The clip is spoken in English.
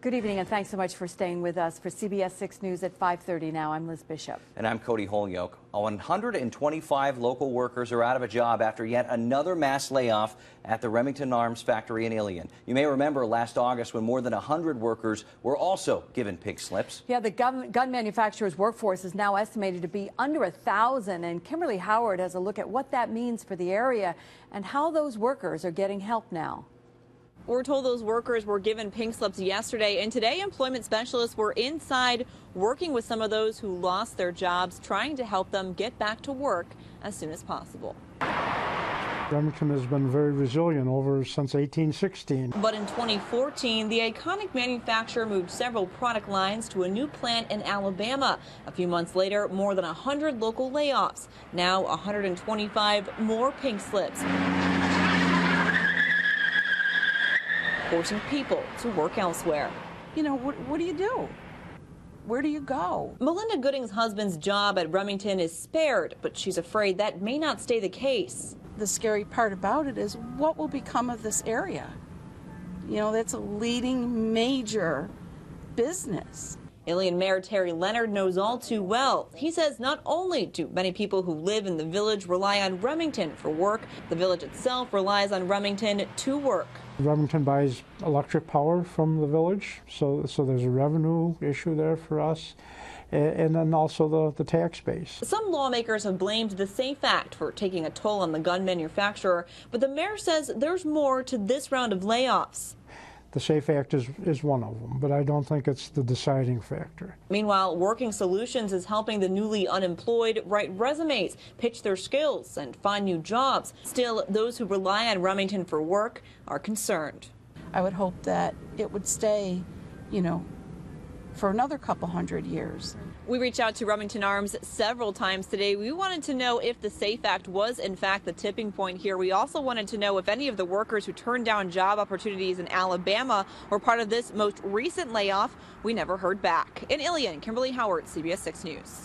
Good evening, and thanks so much for staying with us for CBS 6 News at 5:30 now. I'm Liz Bishop. And I'm Cody Holyoke. 125 local workers are out of a job after yet another mass layoff at the Remington Arms factory in Ilion. You may remember last August when more than 100 workers were also given pink slips. Yeah, the gun manufacturer's workforce is now estimated to be under 1,000, and Kimberly Howard has a look at what that means for the area and how those workers are getting help now. We're told those workers were given pink slips yesterday, and today employment specialists were inside working with some of those who lost their jobs, trying to help them get back to work as soon as possible. Remington has been very resilient since 1816. But in 2014, the iconic manufacturer moved several product lines to a new plant in Alabama. A few months later, more than 100 local layoffs. Now 125 more pink slips, forcing people to work elsewhere. You know, what do you do? Where do you go? Melinda Gooding's husband's job at Remington is spared, but she's afraid that may not stay the case. The scary part about it is what will become of this area? You know, that's a leading major business. Ilion Mayor Terry Leonard knows all too well. He says not only do many people who live in the village rely on Remington for work, the village itself relies on Remington to work. Remington buys electric power from the village, so there's a revenue issue there for us, and then also the tax base. Some lawmakers have blamed the SAFE Act for taking a toll on the gun manufacturer, but the mayor says there's more to this round of layoffs. The SAFE Act is one of them, but I don't think it's the deciding factor. Meanwhile, Working Solutions is helping the newly unemployed write resumes, pitch their skills, and find new jobs. Still, those who rely on Remington for work are concerned. I would hope that it would stay, you know, for another couple hundred years. We reached out to Remington Arms several times today. We wanted to know if the SAFE Act was in fact the tipping point here. We also wanted to know if any of the workers who turned down job opportunities in Alabama were part of this most recent layoff. We never heard back. In Ilion, Kimberly Howard, CBS 6 News.